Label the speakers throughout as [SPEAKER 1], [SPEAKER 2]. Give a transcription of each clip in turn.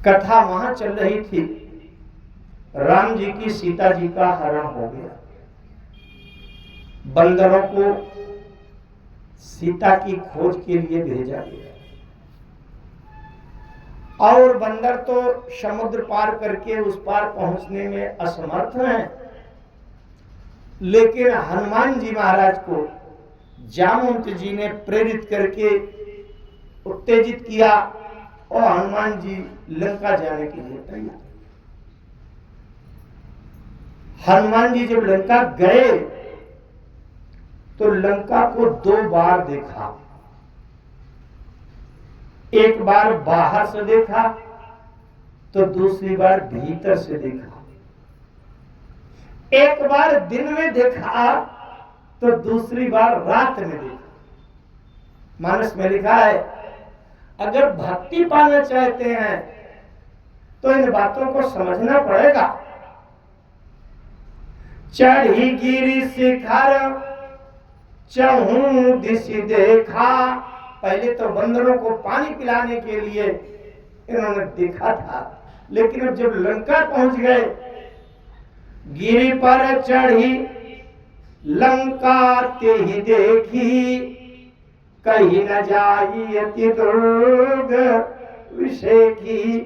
[SPEAKER 1] कथा वहां चल रही थी, राम जी की सीता जी का हरण हो गया। बंदरों को सीता की खोज के लिए भेजा गया और बंदर तो समुद्र पार करके उस पार पहुंचने में असमर्थ हैं, लेकिन हनुमान जी महाराज को जामवंत जी ने प्रेरित करके उत्तेजित किया और हनुमान जी लंका जाने के लिए तैयार। हनुमान जी जब लंका गए तो लंका को 2 बार देखा। एक बार बाहर से देखा तो दूसरी बार भीतर से देखा। एक बार दिन में देखा तो दूसरी बार रात में देखा। मानस में लिखा है, अगर भक्ति पाना चाहते हैं तो इन बातों को समझना पड़ेगा। चढ़ी गिरी शिखर चहु दिश देखा। पहले तो बंदरों को पानी पिलाने के लिए इन्होंने देखा था, लेकिन अब जब लंका पहुंच गए, गिरी पर चढ़ी लंका ते ही देखी, कहीं न जाई अति दुर्ग विषेखी।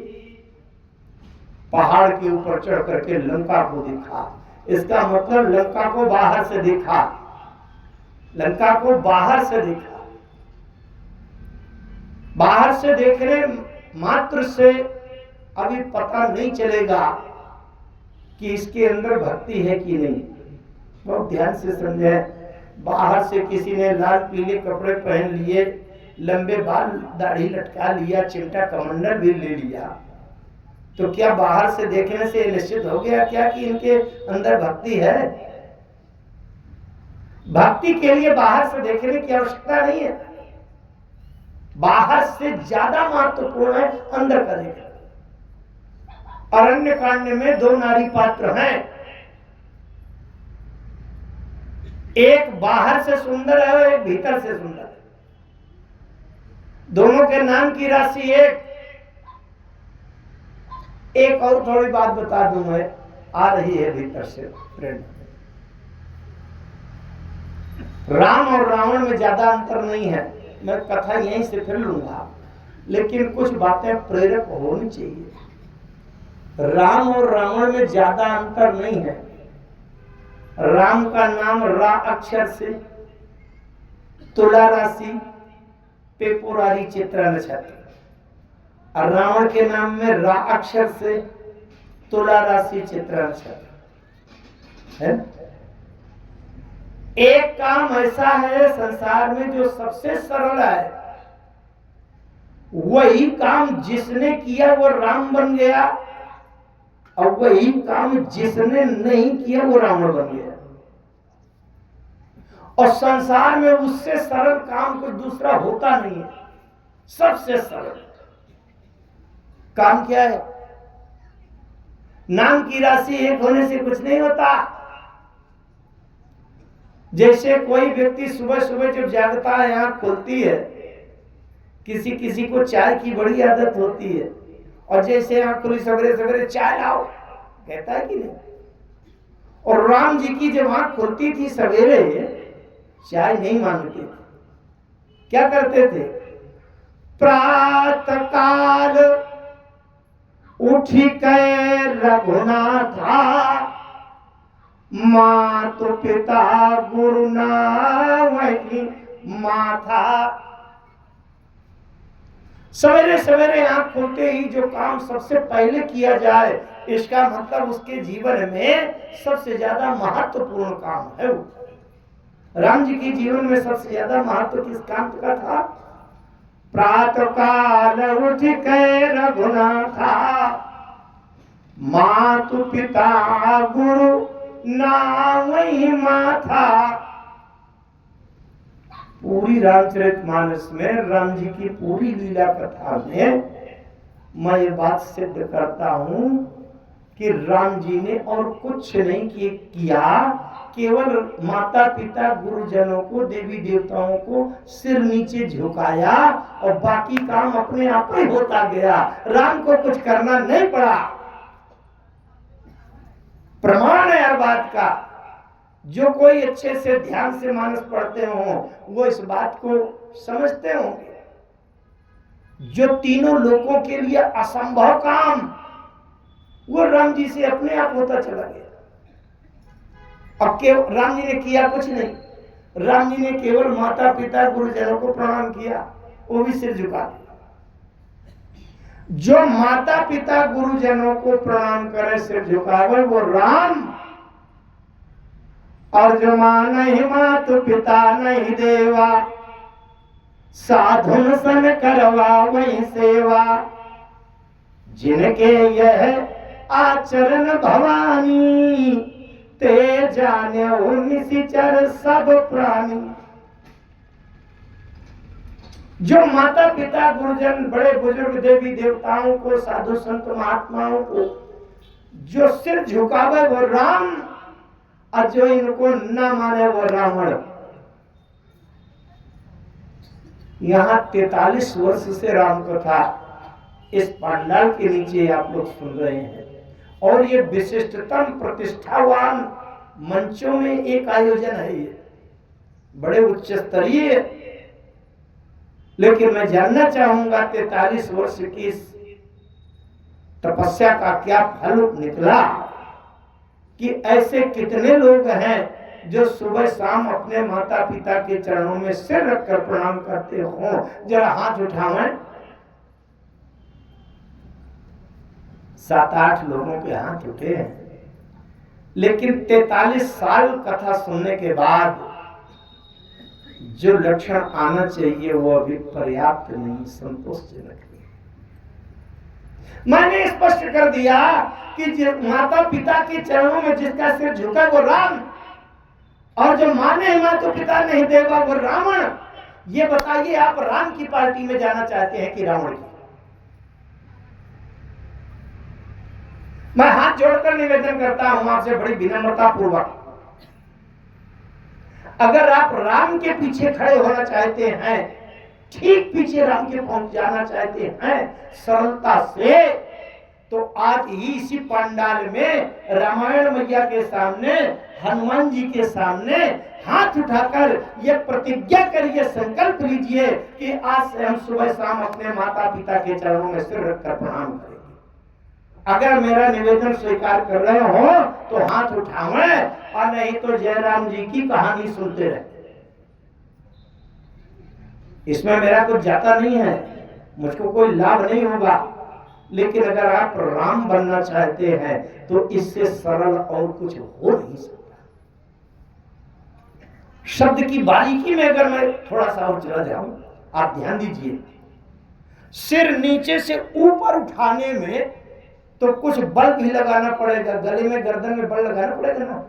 [SPEAKER 1] पहाड़ के ऊपर चढ़ करके लंका को देखा। इसका मतलब लंका को बाहर से देखा, लंका को बाहर से देखा। बाहर से देखने मात्र से अभी पता नहीं चलेगा कि इसके अंदर भक्ति है कि नहीं। बहुत ध्यान से समझे। बाहर से किसी ने लाल पीले कपड़े पहन लिए, लंबे बाल दाढ़ी लटका लिया, चिमटा कमंडल भी ले लिया, तो क्या बाहर से देखने से निश्चित हो गया क्या कि इनके अंदर भक्ति है? भक्ति के लिए बाहर से देखने की आवश्यकता नहीं है। बाहर से ज्यादा महत्वपूर्ण है अंदर का देखना। अरण्य कांड में 2 नारी पात्र हैं, एक बाहर से सुंदर है और एक भीतर से सुंदर है। दोनों के नाम की राशि एक और थोड़ी बात बता दूं मैं, आ रही है भीतर से प्रेरणा। राम और रावण में ज्यादा अंतर नहीं है, मैं कथा यहीं से फिर लूंगा, लेकिन कुछ बातें प्रेरक होनी चाहिए। राम और रावण में ज्यादा अंतर नहीं है। राम का नाम रा अक्षर से, तुला राशि, पेपुरारी चित्रा नक्षत्र, और रावण के नाम में रा अक्षर से, तुला राशि, चित्रा नक्षत्र है। एक काम ऐसा है संसार में जो सबसे सरल है, वही काम जिसने किया वो राम बन गया, और वही काम जिसने नहीं किया वो रावण बन गया। और संसार में उससे सरल काम कोई दूसरा होता नहीं है। सबसे सरल काम क्या है? नाम की राशि एक होने से कुछ नहीं होता। जैसे कोई व्यक्ति सुबह सुबह जब जागता है, आंख खुलती है, किसी किसी को चाय की बड़ी आदत होती है, और जैसे आंख खुली सवेरे सवेरे चाय लाओ कहता है कि नहीं। और राम जी की जब आंख खुलती थी सवेरे, चाय नहीं मांगते थे। क्या करते थे? प्रातः काल उठी के रघुनाथा, मातु पिता गुरु नावहि माथा। सवेरे सवेरे आंख खोलते ही जो काम सबसे पहले किया जाए, इसका मतलब उसके जीवन में सबसे ज्यादा महत्वपूर्ण काम है वो। राम जी के जीवन में सबसे ज्यादा महत्व किस काम का था? प्रातः काल उठ के रघुनाथा, मातु पिता गुरु नावहि माथा। पूरी रामचरितमानस में राम जी की पूरी लीला कथा में मैं ये बात सिद्ध करता हूं कि राम जी ने और कुछ नहीं किया, केवल माता पिता गुरुजनों को, देवी देवताओं को सिर नीचे झुकाया और बाकी काम अपने आप ही होता गया। राम को कुछ करना नहीं पड़ा। प्रमाण है हर बात का। जो कोई अच्छे से ध्यान से मानस पढ़ते हो वो इस बात को समझते होंगे। जो तीनों लोगों के लिए असंभव काम वो राम जी से अपने आप होता चला गया। अब राम जी ने किया कुछ नहीं। राम जी ने केवल माता पिता गुरुजनों को प्रणाम किया, वो भी सिर झुका दिया। जो माता पिता गुरुजनों को प्रणाम करे, सिर झुकावे, वो राम। और जो मां नहीं मातु पिता नहीं देवा, साधुन सन करवा वही सेवा, जिनके यह आचरण भवानी, ते जाने निशिचर सब प्राणी। जो माता पिता गुरुजन बड़े बुजुर्ग देवी देवताओं को, साधु संत महात्माओं को जो सिर झुकावे वो राम, और जो इनको न माने वो रावण। यहाँ 43 वर्ष से राम कथा इस पंडाल के नीचे आप लोग सुन रहे हैं। और ये विशिष्टतम प्रतिष्ठावान मंचों में एक आयोजन है, ये बड़े उच्च स्तरीय। लेकिन मैं जानना चाहूंगा 43 वर्ष की इस तपस्या का क्या फल निकला, कि ऐसे कितने लोग हैं जो सुबह शाम अपने माता पिता के चरणों में सिर रखकर प्रणाम करते हो। जरा हाथ उठाएं। 7-8 लोगों के हाथ उठे हैं। लेकिन 43 साल कथा सुनने के बाद जो लक्षण आना चाहिए वो अभी पर्याप्त नहीं, संतोषजनक नहीं। मैंने स्पष्ट कर दिया कि माता पिता के चरणों में जिसका सिर झुका वो राम, और जो माने माता पिता नहीं देगा वो रावण। ये बताइए, आप राम की पार्टी में जाना चाहते हैं कि रावण की? मैं हाथ जोड़कर निवेदन करता हूं आपसे बड़ी विनम्रता पूर्वक, अगर आप राम के पीछे खड़े होना चाहते हैं, ठीक पीछे राम के पहुंच जाना चाहते हैं सरलता से, तो आज ही इसी पंडाल में रामायण मैया के सामने, हनुमान जी के सामने हाथ उठाकर यह प्रतिज्ञा करिए, संकल्प लीजिए कि आज से हम सुबह शाम अपने माता पिता के चरणों में सिर रखकर प्रणाम करेंगे। अगर मेरा निवेदन स्वीकार कर रहे हो तो हाथ उठाएं, और नहीं तो जयराम जी की कहानी सुनते रहे। इसमें मेरा कुछ जाता नहीं है, मुझको कोई लाभ नहीं होगा। लेकिन अगर आप राम बनना चाहते हैं तो इससे सरल और कुछ हो नहीं सकता। शब्द की बारीकी में अगर मैं थोड़ा सा और चला जाऊं, आप ध्यान दीजिए। सिर नीचे से ऊपर उठाने में तो कुछ बल भी लगाना पड़ेगा, गले में गर्दन में बल लगाना पड़ेगा ना।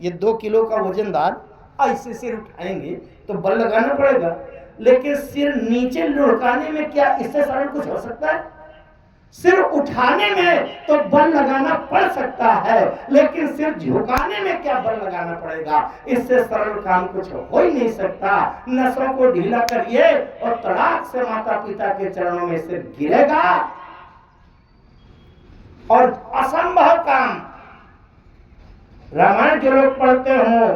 [SPEAKER 1] ये 2 किलो का वजनदार ऐसे सिर उठाएंगे तो बल लगाना पड़ेगा। लेकिन सिर नीचे लुढ़काने में क्या इससे सरल कुछ हो सकता है? सिर उठाने में तो बल लगाना पड़ सकता है, लेकिन सिर झुकाने में क्या बल लगाना पड़ेगा? इससे सरल काम कुछ हो ही नहीं सकता। नसों को ढीला करिए और तड़ाक से माता पिता के चरणों में सिर गिरेगा। और असंभव काम, रामायण जो लोग पढ़ते हो,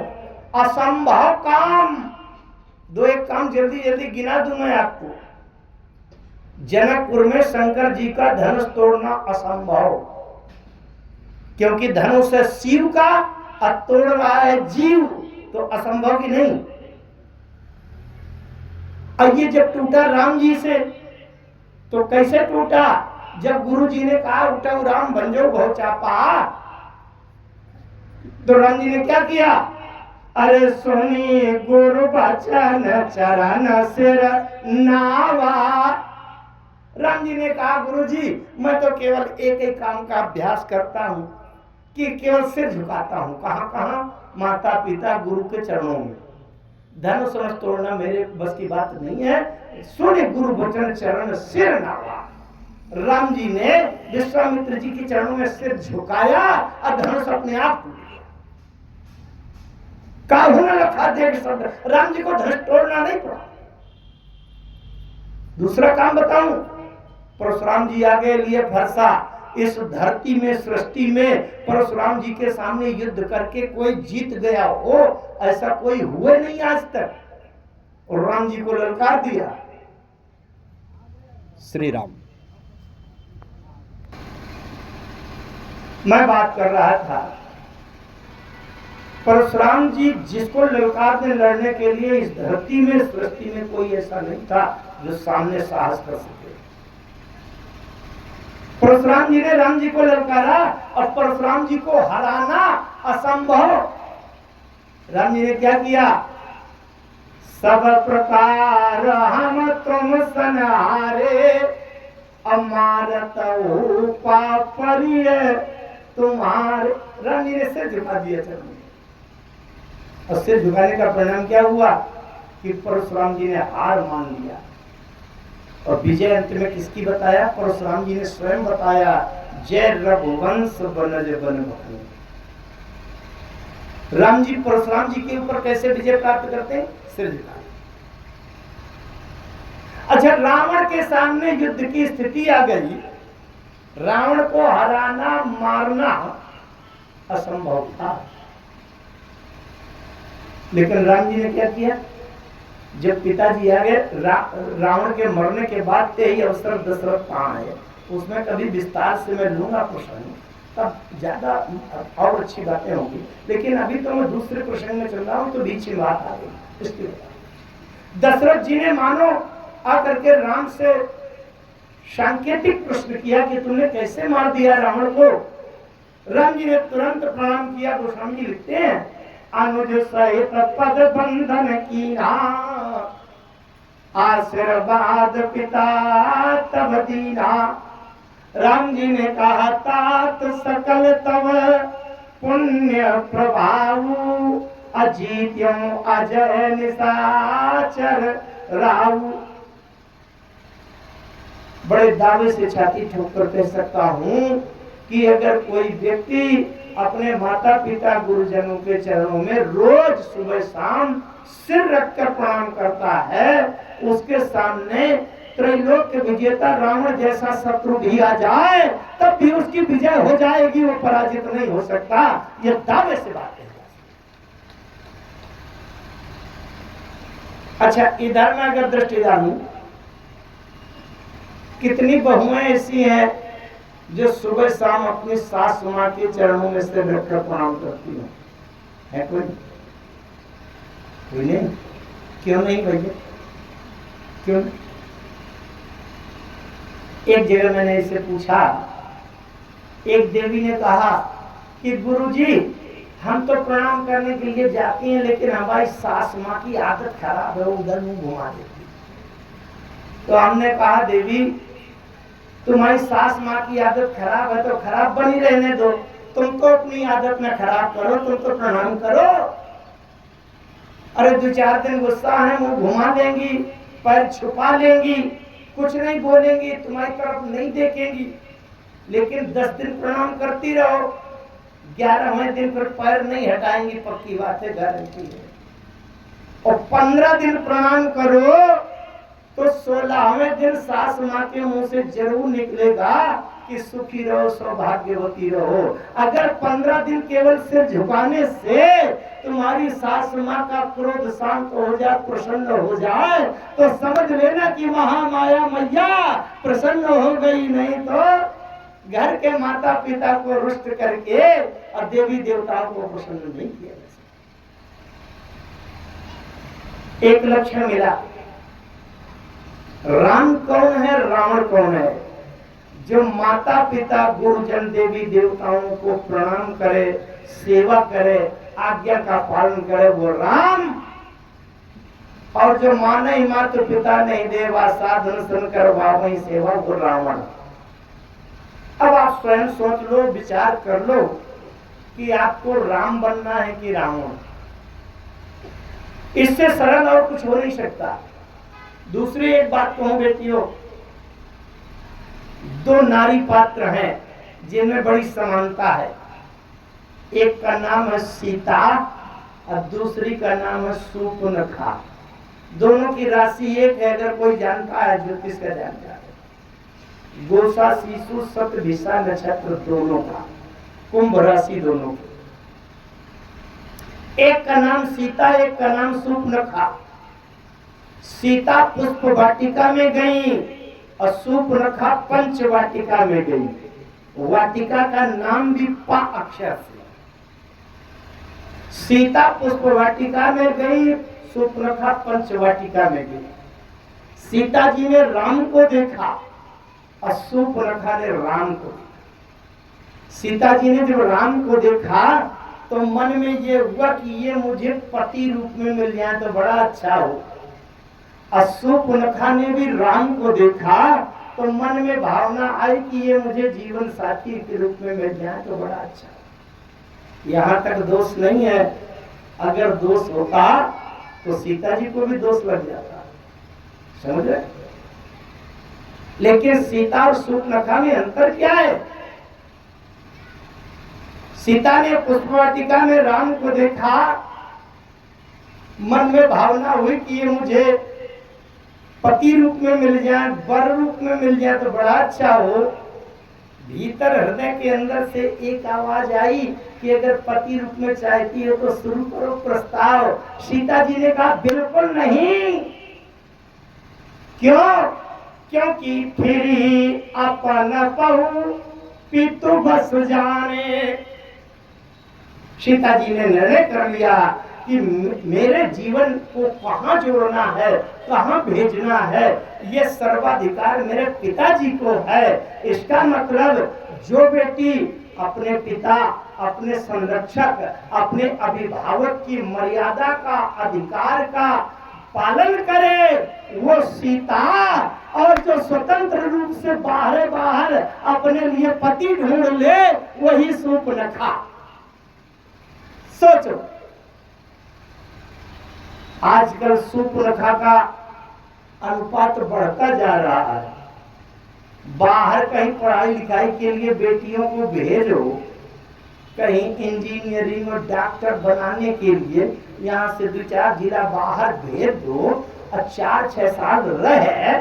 [SPEAKER 1] असंभव काम 2-1 काम जल्दी जल्दी गिना दूं मैं आपको। जनकपुर में शंकर जी का धनुष तोड़ना असंभव, क्योंकि धनुष है शिव का और तोड़ रहा है जीव, तो असंभव की नहीं। और ये जब टूटा राम जी से तो कैसे टूटा? जब गुरु जी ने कहा उठो राम बन जाओ बहुत चापा, तो राम जी ने क्या किया? अरे सुनी गुरु बचन चरण सिर नावा। राम जी ने कहा गुरु जी मैं तो केवल एक ही काम का अभ्यास करता हूं कि केवल सिर झुकाता हूं। कहां कहां? माता पिता गुरु के चरणों में। धनुष समझ तोड़ना मेरे बस की बात नहीं है। सुने गुरु बचन चरण सिर नावा। राम जी ने विश्वामित्र जी के चरणों में सिर झुकाया और धनुष अपने आप टूट गया। काहू न लखा देख शब्द, राम जी को धनुष तोड़ना नहीं पड़ा। दूसरा काम बताऊं, परशुराम जी आगे लिए फरसा। इस धरती में, सृष्टि में परशुराम जी के सामने युद्ध करके कोई जीत गया हो, ऐसा कोई हुए नहीं आज तक। और राम जी को ललकार दिया।
[SPEAKER 2] श्री राम।
[SPEAKER 1] मैं बात कर रहा था, परशुराम जी जिसको ललकार में लड़ने के लिए इस धरती में, सृष्टि में कोई ऐसा नहीं था जो सामने साहस कर सके। परशुराम जी ने राम जी को ललकारा और परशुराम जी को हराना असंभव। राम जी ने क्या किया? सब प्रकार हम तुम सनहारे, अमारत पापरिय तुम्हारे। राम जी ने सिर झुका दिया चरण में। और सिर झुकाने का परिणाम क्या हुआ कि परशुराम जी ने हार मान लिया। और विजय अंत में किसकी बताया? परशुराम जी ने स्वयं बताया, जय रघुवंश बनज बन बखनी। राम जी परशुराम जी के ऊपर कैसे विजय प्राप्त करते हैं? सिर झुका। अच्छा, रावण के सामने युद्ध की स्थिति आ गई। रावण को हराना, मारना असंभव था। लेकिन राम जी ने क्या किया? जब पिताजी आ गए, रावण के मरने के बाद ही अवसर दशरथ कहाँ है, उसमें कभी विस्तार से मैं लूंगा प्रसंग, तब ज्यादा और अच्छी बातें होंगी। लेकिन अभी तो मैं दूसरे प्रसंग में चल रहा हूं, तो बीच में बात आ गई। इसलिए दशरथ जी ने मानो आकर के राम से सांकेतिक प्रश्न किया कि तुमने कैसे मार दिया रावण को। राम जी ने तुरंत प्रणाम किया। गोस्वामी जी लिखते हैं, अनुज सहित पद बंधन कीना, आशीर्वाद पिता तब दीना। राम जी ने कहा, तात सकल तव पुण्य प्रभाव, अजीत्यम अजय निशाचर राहु। बड़े दावे से छाती ठोक कर कह सकता हूं कि अगर कोई व्यक्ति अपने माता पिता गुरुजनों के चरणों में रोज सुबह शाम सिर रखकर प्रणाम करता है, उसके सामने त्रैलोक के विजेता रावण जैसा शत्रु भी आ जाए तब भी उसकी विजय हो जाएगी, वो पराजित नहीं हो सकता। ये दावे से बात है। अच्छा, इधर में अगर दृष्टि डालूं, कितनी बहुएं ऐसी हैं जो सुबह शाम अपनी सास मां के चरणों में से रखकर प्रणाम करती हैं? है कोई? कोई नहीं। क्यों नहीं भैया? क्यों? एक जगह मैंने इसे पूछा, एक देवी ने कहा कि गुरुजी, हम तो प्रणाम करने के लिए जाती हैं, लेकिन हमारी सास मां की आदत खराब है, उधर मुंह घुमा देती। तो हमने कहा, देवी तुम्हारी सास माँ की आदत खराब है तो खराब बनी रहने दो, तुम तो अपनी आदत में खराब करो, तुम तो प्रणाम करो। अरे 2-4 दिन गुस्सा है, मुंह घुमा देंगी, पैर छुपा लेंगी, कुछ नहीं बोलेंगी, तुम्हारी तरफ नहीं देखेंगी, लेकिन 10 दिन प्रणाम करती रहो, 11वें दिन पर पैर नहीं हटाएंगी, पक्की बात है, गारंटी है। और 15 दिन प्रणाम करो तो 16वें दिन सास माँ के मुंह से जरूर निकलेगा कि सुखी रहो, सौभाग्यवती रहो। अगर 15 दिन केवल सिर झुकाने से तुम्हारी सास माँ का क्रोध शांत हो जाए, प्रसन्न हो जाए, तो समझ लेना कि महामाया मैया प्रसन्न हो गई, नहीं तो घर के माता पिता को रुष्ट करके और देवी देवताओं को प्रसन्न नहीं किया। एक लक्षण मिला, राम कौन है, रावण कौन है? जो माता पिता गुरुजन देवी देवताओं को प्रणाम करे, सेवा करे, आज्ञा का पालन करे, वो राम। और जो माने माता पिता नहीं देवा साधन सन करवा वही सेवा, वो रावण। अब आप स्वयं सोच लो, विचार कर लो कि आपको राम बनना है कि रावण। इससे सरल और कुछ हो नहीं सकता। दूसरी एक बात कहूं बेटियों, दो नारी पात्र हैं जिनमें बड़ी समानता है। एक का नाम है सीता और दूसरी का नाम है शूर्पणखा। दोनों की राशि एक है, अगर कोई जानता है, ज्योतिष का जानता है। गोसा शिशु सतभिषा नक्षत्र दोनों का, कुंभ राशि दोनों की। एक का नाम सीता, एक का नाम शूर्पणखा। सीता पुष्प वाटिका में गई और शूर्पणखा पंच वाटिका में गई। वाटिका का नाम भी पा अक्षर से। सीता पुष्प वाटिका में गई, शूर्पणखा पंच वाटिका में गई। सीता जी ने राम को देखा और शूर्पणखा ने राम को देखा। सीता जी ने जब राम को देखा तो मन में ये हुआ कि ये मुझे पति रूप में मिल जाए तो बड़ा अच्छा हो। और शूर्पणखा ने भी राम को देखा तो मन में भावना आई कि ये मुझे जीवन साथी के रूप में मिल जाए तो बड़ा अच्छा। यहाँ तक दोष नहीं है। अगर दोष होता तो सीता जी को भी दोष लग जाता, समझ रहे? लेकिन सीता और शूर्पणखा में अंतर क्या है? सीता ने पुष्पवाटिका में राम को देखा, मन में भावना हुई कि ये मुझे पति रूप में मिल जाए, वर रूप में मिल जाए तो बड़ा अच्छा हो। भीतर हृदय के अंदर से एक आवाज आई कि अगर पति रूप में चाहती हो तो शुरू करो प्रस्ताव। सीता जी ने कहा बिल्कुल नहीं। क्यों? क्योंकि फिर अपन पहु पितु बस जाने। सीता जी ने निर्णय कर लिया कि मेरे जीवन को कहाँ जोड़ना है, कहाँ भेजना है, ये सर्वाधिकार मेरे पिताजी को है। इसका मतलब जो बेटी अपने पिता, अपने संरक्षक, अपने अभिभावक की मर्यादा का, अधिकार का पालन करे वो सीता, और जो स्वतंत्र रूप से बाहर अपने लिए पति ढूंढ ले वही शूर्पणखा। सोचो, आजकल शूर्पणखा का अनुपात बढ़ता जा रहा है। बाहर कहीं पढ़ाई लिखाई के लिए बेटियों को भेजो, कहीं इंजीनियरिंग और डॉक्टर बनाने के लिए यहाँ से 2-4 जिला बाहर भेज दो और 4-6 साल रहे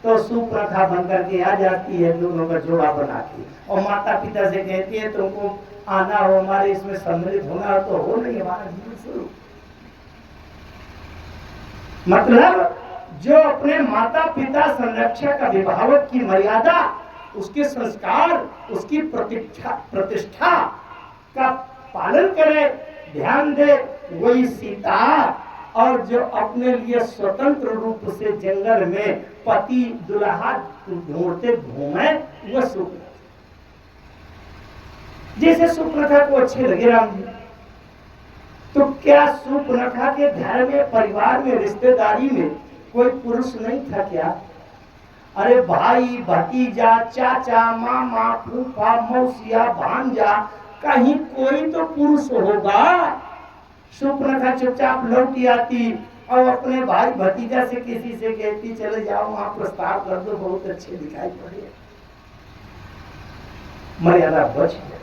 [SPEAKER 1] तो शूर्पणखा बन करके आ जाती है, दोनों का जोड़ा बना के, और माता पिता से कहती है तुमको आना हो, हमारे इसमें सम्मिलित होना हो, तो हो नहीं हमारा जीवन शुरू। मतलब जो अपने माता पिता, संरक्षक, अभिभावक की मर्यादा, उसके संस्कार, उसकी प्रतिष्ठा का पालन करे, ध्यान दे, वही सीता। और जो अपने लिए स्वतंत्र रूप से जंगल में पति दुल्हा ढूंढते घूमे वो शूर्पणखा। जैसे शूर्पणखा को अच्छे लगे राम जी, तो क्या शूर्पणखा के घर में, परिवार में, रिश्तेदारी में कोई पुरुष नहीं था क्या? अरे भाई, भतीजा, चाचा, मामा, फूफा, मौसिया, भांजा, कहीं कोई तो पुरुष होगा। शूर्पणखा चुपचाप लौटी आती और अपने भाई भतीजा से किसी से कहती चले जाओ वहां प्रस्ताव कर दो, बहुत अच्छे दिखाई पड़े, मर्यादा बच गई।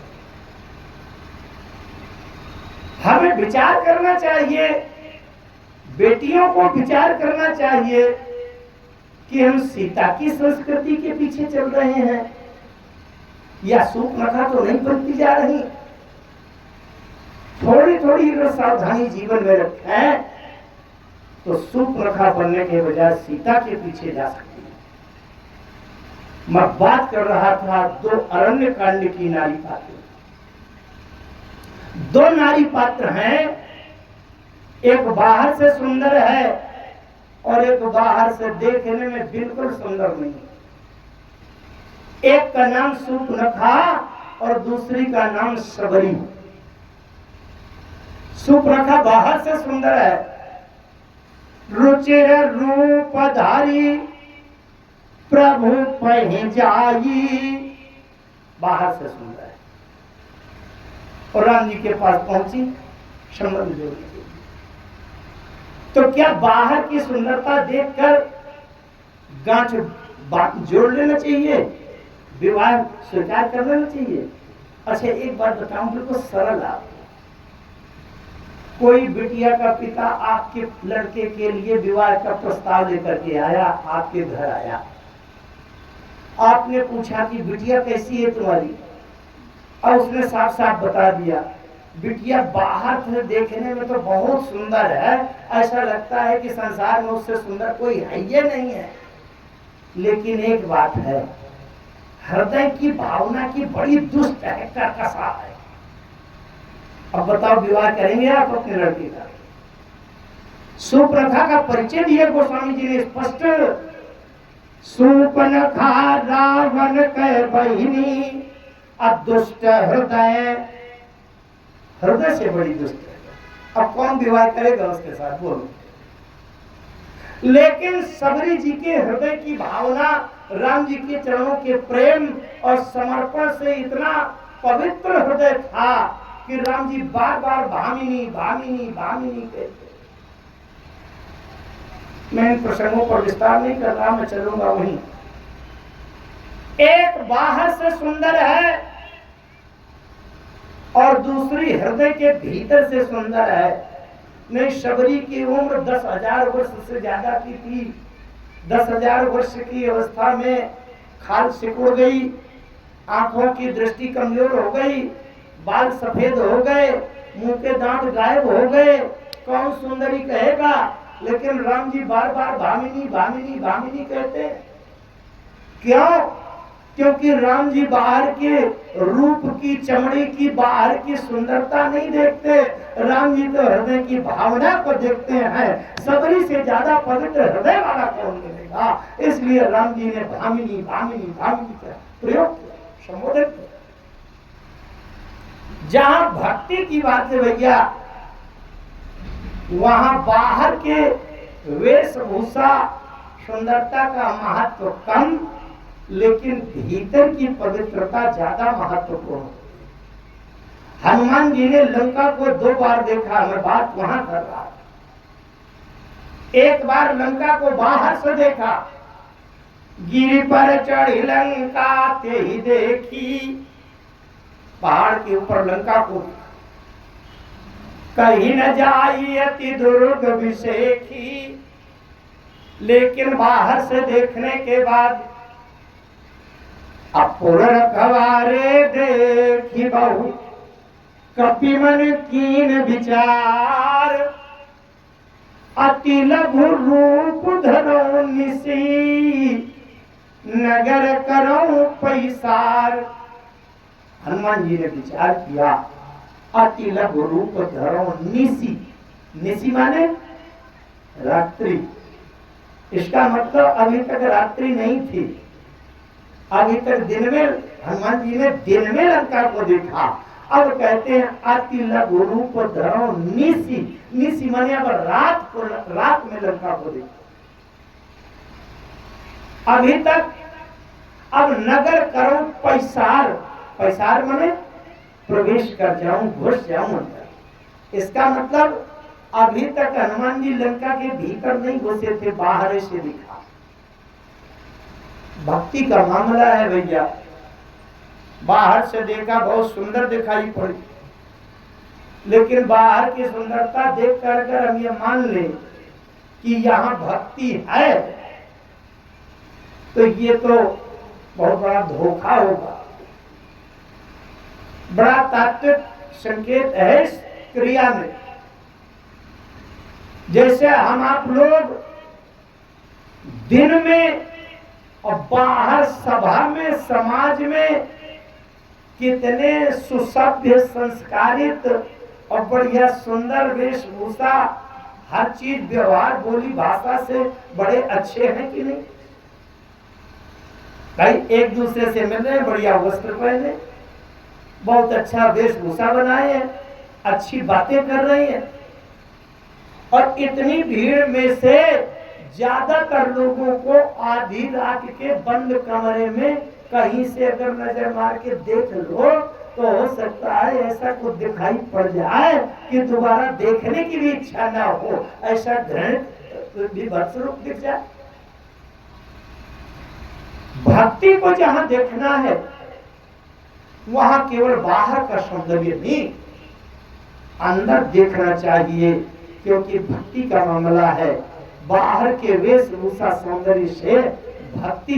[SPEAKER 1] हमें विचार करना चाहिए, बेटियों को विचार करना चाहिए कि हम सीता की संस्कृति के पीछे चल रहे हैं या शूर्पणखा तो नहीं बनती जा रही। थोड़ी थोड़ी अगर सावधानी जीवन में रखें तो शूर्पणखा बनने के बजाय सीता के पीछे जा सकती है। मैं बात कर रहा था 2 अरण्य कांड की नारी पात्र। 2 नारी पात्र हैं, एक बाहर से सुंदर है और एक बाहर से देखने में बिल्कुल सुंदर नहीं। एक का नाम शूर्पणखा और दूसरी का नाम शबरी। शूर्पणखा बाहर से सुंदर है, रुचिर रूपधारी प्रभु पहि जाई, बाहर से सुंदर है। और राम जी के पास पहुंची संबंध जोड़ने के लिए। तो क्या बाहर की सुंदरता देखकर गांठ जोड़ लेना चाहिए? विवाह स्वीकार कर लेना चाहिए। अच्छा एक बात बताऊं, बिल्कुल सरल आप, कोई बिटिया का पिता आपके लड़के के लिए विवाह का प्रस्ताव लेकर के आया, आपके घर आया, आपने पूछा कि बिटिया कैसी है तुम्हारी, और उसने साफ साफ बता दिया बिटिया बाहर से देखने में तो बहुत सुंदर है, ऐसा लगता है कि संसार में उससे सुंदर कोई है ये नहीं है, लेकिन एक बात है, हृदय की भावना की बड़ी दुष्ट है, कर्कशा है। अब बताओ विवाह करेंगे आप अपने लड़के का? सुप्रथा का परिचय दिया गोस्वामी जी ने स्पष्ट, सुपनखा रावण कह बहिनी अदुष्ट हृदय, हृदय से बड़ी दुष्ट है। अब कौन विवाह करेगा उसके साथ, बोलो? लेकिन सबरी जी के हृदय की भावना, राम जी के चरणों के प्रेम और समर्पण से इतना पवित्र हृदय था कि राम जी बार बार भामिनी भामिनी भामिनी कहते। मैं इन प्रसंगों पर विस्तार नहीं कर रहा, मैं चलूंगा वहीं। एक बाहर से सुंदर है और दूसरी हृदय के भीतर से सुंदर है। नहीं, शबरी की उम्र 10,000 वर्ष से ज्यादा की थी। 10,000 वर्ष की अवस्था में खाल सिकुड़ गई, आंखों की दृष्टि कमजोर हो गई, बाल सफेद हो गए, मुंह के दांत गायब हो गए, कौन सुंदरी कहेगा? लेकिन राम जी बार बार भामिनी भामिनी भामिनी कहते। क्यों? क्योंकि राम जी बाहर के रूप की, चमड़ी की, बाहर की सुंदरता नहीं देखते, राम जी तो हृदय की भावना को देखते हैं। सबरी से ज्यादा पवित्र हृदय वाला कौन मिलेगा? इसलिए राम जी ने भामिनी भामिनी भामिनी का प्रयोग किया, संबोधन किया। जहां भक्ति की बात है भैया, वहां बाहर के वेशभूषा सुंदरता का महत्व कम, लेकिन भीतर की पवित्रता ज्यादा महत्वपूर्ण। हनुमान जी ने लंका को 2 बार देखा, मैं बात वहां कर रहा। एक बार लंका को बाहर से देखा, गिरी पर चढ़ी लंका ते ही देखी, पहाड़ के ऊपर लंका को कहीं न जाई अति दुर्ग विषेखी। लेकिन बाहर से देखने के बाद अपुर रखवारे देखी बहु, कपि मन कीन विचार, अति लघु रूप धरो निसी, नगर करो पैसार। हनुमान जी ने विचार किया, अति लघु रूप धरो निसी, निसी माने रात्रि। इसका मतलब अभी तक रात्रि नहीं थी, अभी तक दिन में, हनुमान जी ने दिन में लंका को देखा। अब कहते हैं अति लघु रूप धरो निसी, निसी माने अब रात में लंका को देखा। अभी तक, अब नगर करो पैसार, पैसार माने प्रवेश कर जाऊं, घुस जाऊं अंदर। इसका मतलब अभी तक हनुमान जी लंका के भीतर नहीं घुसे थे, बाहर से दिखा। भक्ति का मामला है भैया, बाहर से देखा बहुत सुंदर दिखाई पड़ी, लेकिन बाहर की सुंदरता देख कर अगर हम ये मान लें कि यहाँ भक्ति है, तो ये तो बहुत बड़ा धोखा होगा। बड़ा तात्विक संकेत है इस क्रिया में। जैसे हम आप लोग दिन में और बाहर सभा में, समाज में कितने सुसभ्य, संस्कारित और बढ़िया सुंदर वेशभूषा, हर चीज, व्यवहार, बोली भाषा से बड़े अच्छे हैं कि नहीं? भाई एक दूसरे से मिल रहे, बढ़िया वस्त्र पहने, बहुत अच्छा वेशभूषा बनाए हैं, अच्छी बातें कर रहे हैं, और इतनी भीड़ में से ज्यादातर लोगों को आधी रात के बंद कमरे में कहीं से अगर नजर मार के देख लो, तो हो सकता है ऐसा कुछ दिखाई पड़ जाए कि दोबारा देखने की भी इच्छा ना हो, ऐसा घृणित भी भत्स रूप दिख जाए। भक्ति को जहां देखना है वहां केवल बाहर का सौंदर्य नहीं, अंदर देखना चाहिए, क्योंकि भक्ति का मामला है। बाहर के वेशभूषा सौंदर्य से भक्ति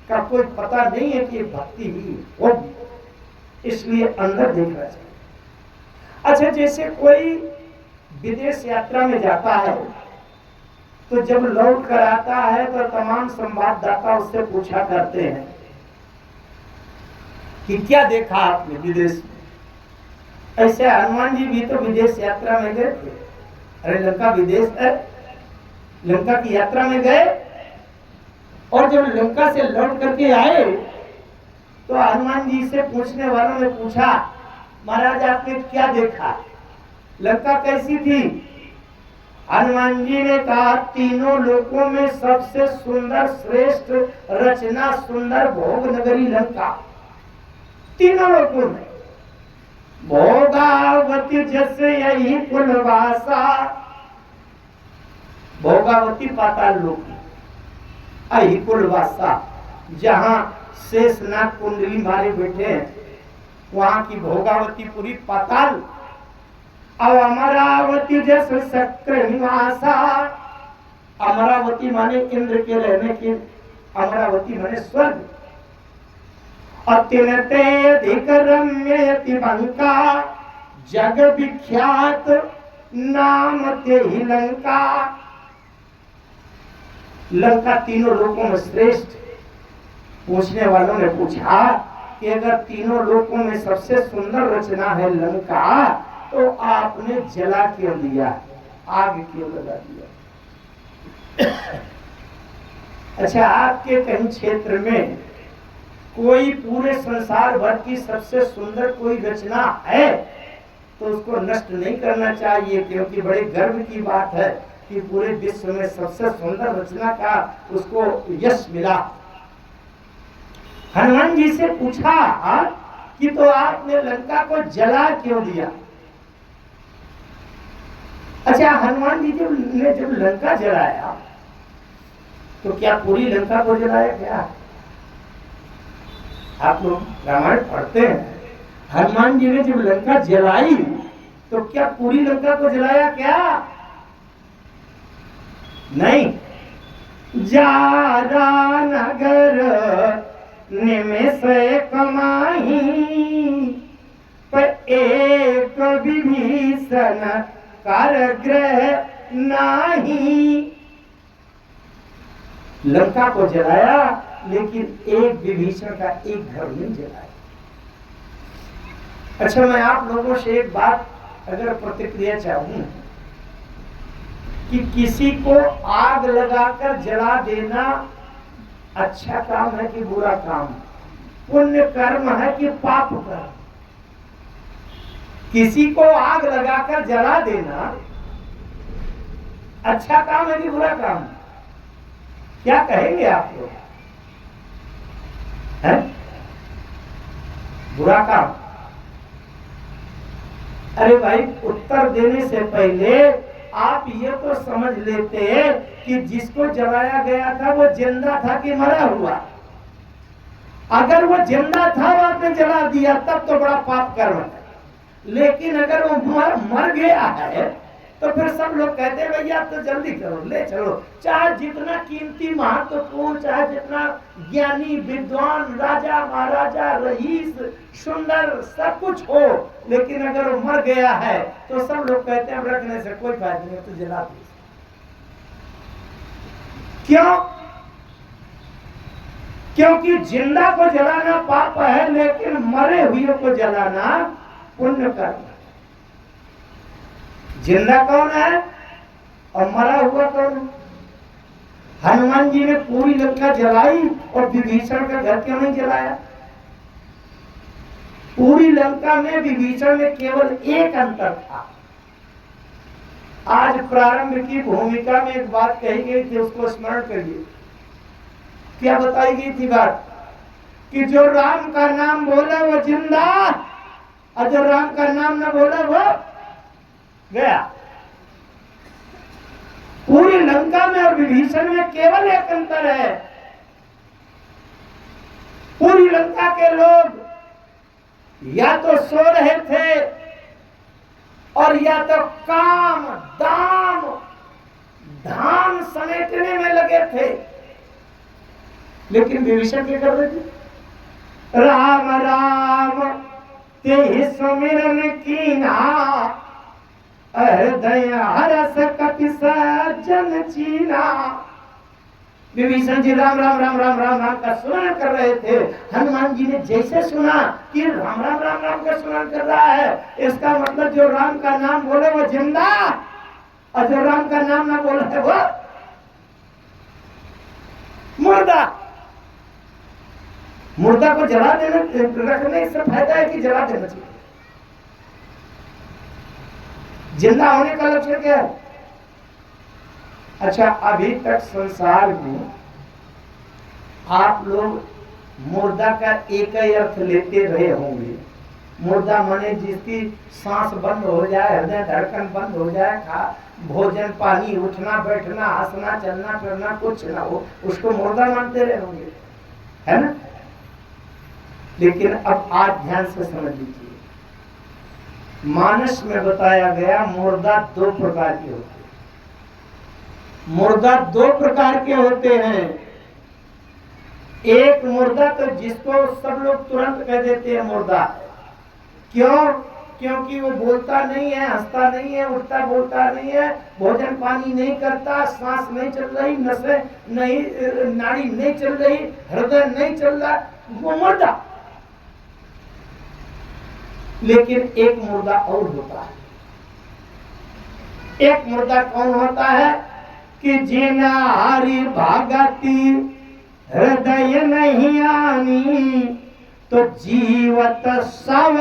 [SPEAKER 1] का कोई पता नहीं है कि भक्ति ही होगी, इसलिए अंदर देखना चाहिए। अच्छा, जैसे कोई विदेश यात्रा में जाता है तो जब लौट कर आता है तो तमाम संवाददाता उससे पूछा करते हैं कि क्या देखा आपने विदेश में। ऐसे हनुमान जी भी तो विदेश यात्रा में गए थे। अरे लंका विदेश है, लंका की यात्रा में गए और जब लंका से लौट करके आए तो हनुमान जी से पूछने वालों ने पूछा, महाराज आपने क्या देखा, लंका कैसी थी? हनुमान जी ने कहा, तीनों लोकों में सबसे सुंदर श्रेष्ठ रचना सुंदर भोग नगरी लंका। तीनों लोकों में भोगावती जैसे यही कुलवासा, भोगावती पाताल लोक, यही कुलवासा जहां शेषनाग कुंडली मारे बैठे हैं, वहां की भोगावती पूरी पाताल। और अमरावती जैसे शक्र निवासा, अमरावती माने इंद्र के रहने की, अमरावती माने स्वर्ग। अत्यंते अधिक रम्यति बंका, जग विख्यात नाम ते ही लंका। लंका तीनों लोकों में श्रेष्ठ। पूछने वालों ने पूछा कि अगर तीनों लोकों में सबसे सुंदर रचना है लंका, तो आपने जला क्यों दिया, आग क्यों लगा दिया? अच्छा, आपके कहीं क्षेत्र में कोई पूरे संसार भर की सबसे सुंदर कोई रचना है तो उसको नष्ट नहीं करना चाहिए, क्योंकि बड़े गर्व की बात है कि पूरे विश्व में सबसे सुंदर रचना का उसको यश मिला। हनुमान जी से पूछा कि तो आपने लंका को जला क्यों दिया? अच्छा, हनुमान जी ने जब लंका जलाया तो क्या पूरी लंका को जलाया? क्या आप लोग रामायण पढ़ते हैं, हनुमान जी ने जब लंका जलाई तो क्या पूरी लंका को जलाया? क्या नहीं। जारा नगर निमेष कमाही, पर एक विभीषण कारगृह नाही। लंका को जलाया लेकिन एक विभीषण का एक घर नहीं जलाया। अच्छा, मैं आप लोगों से एक बात अगर प्रतिक्रिया चाहूं कि किसी को आग लगाकर जला देना अच्छा काम है कि बुरा काम, पुण्य कर्म है कि पाप कर्म? किसी को आग लगाकर जला देना अच्छा काम है कि बुरा काम? क्या कहेंगे आप लोग? है बुरा काम? अरे भाई, उत्तर देने से पहले आप ये तो समझ लेते कि जिसको जलाया गया था वो जिंदा था कि मरा हुआ। अगर वो जिंदा था और आपने जला दिया तब तो बड़ा पाप कर्म है, लेकिन अगर वो मर गया है तो फिर सब लोग कहते हैं भैया आप तो जल्दी करो, ले चलो। चाहे जितना कीमती महत्वपूर्ण, चाहे जितना ज्ञानी विद्वान राजा महाराजा रईस सुंदर सब कुछ हो, लेकिन अगर वो मर गया है तो सब लोग कहते हैं रखने से कोई फायदा नहीं, तो जला दो। क्यों? क्योंकि जिंदा को जलाना पाप है, लेकिन मरे हुए को जलाना पुण्य कर्म। जिंदा कौन है और मरा हुआ कौन? हनुमान जी ने पूरी लंका जलाई और विभीषण का घर क्यों नहीं जलाया? पूरी लंका में विभीषण में केवल एक अंतर था। आज प्रारंभ की भूमिका में एक बात कही गई थी, उसको स्मरण करिए। क्या बताई गई थी बात? कि जो राम का नाम बोले वो जिंदा, और जो राम का नाम न बोले वो गया। पूरी लंका में और विभीषण में केवल एक अंतर है पूरी लंका के लोग या तो सो रहे थे और या तो काम दाम धाम समेटने में लगे थे। लेकिन विभीषण क्या कर रहे थे? राम राम तेहि सुमिरन कीना, हृदय हरस कपि सज्जन चीना। विभीषण जी राम राम राम राम राम राम का स्मरण कर रहे थे। हनुमान जी ने जैसे सुना कि राम राम राम राम का स्मरण कर रहा है, इसका मतलब जो राम का नाम बोले वो जिंदा, और जो राम का नाम ना बोले वो मुर्दा। मुर्दा को जला देना रखने से फायदा है कि जला देना चाहिए? जिंदा होने का लक्षण क्या है? अच्छा, अभी तक संसार में आप लोग मुर्दा का एक ही अर्थ लेते रहे होंगे। मुर्दा माने जिसकी सांस बंद हो जाए, हृदय धड़कन बंद हो जाए, भोजन पानी उठना बैठना हंसना चलना फिरना कुछ ना हो, उसको मुर्दा मानते रहे होंगे, है ना? लेकिन अब आज ध्यान से समझ लीजिए, मानस में बताया गया मुर्दा दो प्रकार के होते हैं। मुर्दा दो प्रकार के होते हैं। एक मुर्दा तो जिसको सब लोग तुरंत कह देते हैं मुर्दा। क्यों? क्योंकि वो बोलता नहीं है, हंसता नहीं है, उठता बोलता नहीं है, भोजन पानी नहीं करता, सांस नहीं चल रही, नसें नहीं, नाड़ी नहीं चल रही, हृदय नहीं चल रहा, वो मुर्दा। लेकिन एक मुर्दा और होता है। एक मुर्दा कौन होता है? कि जिना हरि भगति हृदय नहीं आनी, तो जीवत सब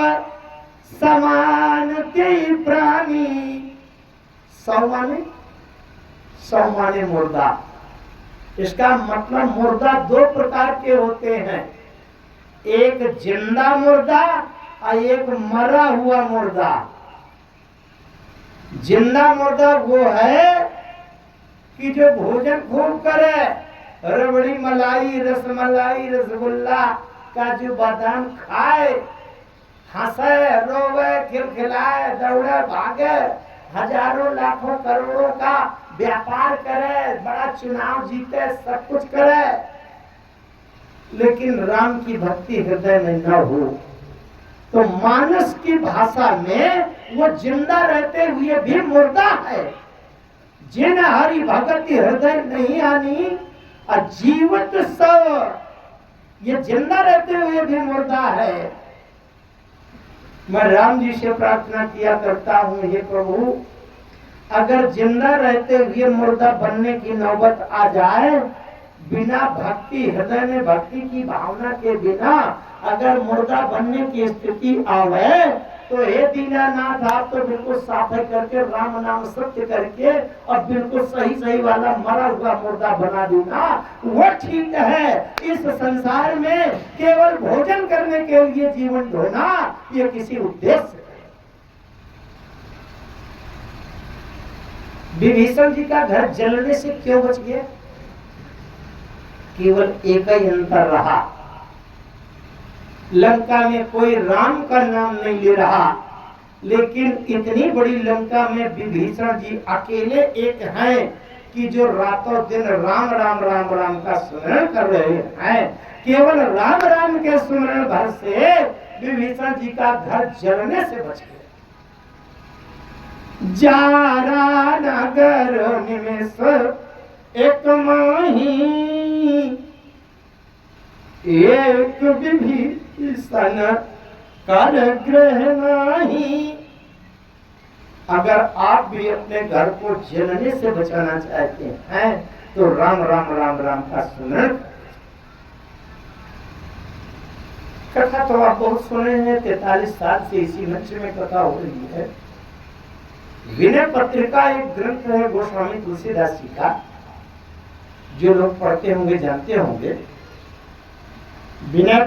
[SPEAKER 1] समान के प्राणी। सौ माने मुर्दा। इसका मतलब मुर्दा दो प्रकार के होते हैं, एक जिंदा मुर्दा और एक मरा हुआ मुर्दा। जिंदा मुर्दा वो है कि जो भोजन खूब करे, रबड़ी मलाई रसमलाई रसगुल्ला काजू बादाम खाए, हंसे रोवे खिलखिलाए दौड़े भागे, हजारों लाखों करोड़ों का व्यापार करे, बड़ा चुनाव जीते, सब कुछ करे, लेकिन राम की भक्ति हृदय में न हो, तो मानस की भाषा में वो जिंदा रहते हुए भी मुर्दा है। जिन हरि भगति हृदय नहीं आनी और जीवत सब, ये जिंदा रहते हुए भी मुर्दा है। मैं राम जी से प्रार्थना किया करता हूँ, हे प्रभु, अगर जिंदा रहते हुए मुर्दा बनने की नौबत आ जाए, बिना भक्ति, हृदय में भक्ति की भावना के बिना अगर मुर्दा बनने की स्थिति आवे, तो हे दीनानाथ, आप तो बिल्कुल साफ करके राम नाम सत्य करके और बिल्कुल सही सही वाला मरा हुआ मुर्दा बना देना, वो ठीक है। इस संसार में केवल भोजन करने के लिए जीवन ढोना, ये किसी उद्देश्य है। विभीषण जी का घर जलने से क्यों बच गया? केवल एक ही अंतर रहा, लंका में कोई राम का नाम नहीं ले रहा, लेकिन इतनी बड़ी लंका में विभीषण जी अकेले एक हैं कि जो रातों दिन राम राम राम राम का स्मरण कर रहे हैं। केवल राम राम के स्मरण भर से विभीषण जी का घर जलने से बच गया। जारा नगर निमेष एक माही, एक विभीषण कर ग्रह नहीं। अगर आप भी अपने घर को जलने से बचाना चाहते हैं तो राम राम राम राम का स्मरण। कथा तो आप बहुत सुने हैं, 43 साल से इसी मंच में कथा हो रही है। विनय पत्रिका एक ग्रंथ है गोस्वामी तुलसीदास जी का, जो लोग पढ़ते होंगे जानते होंगे। विनय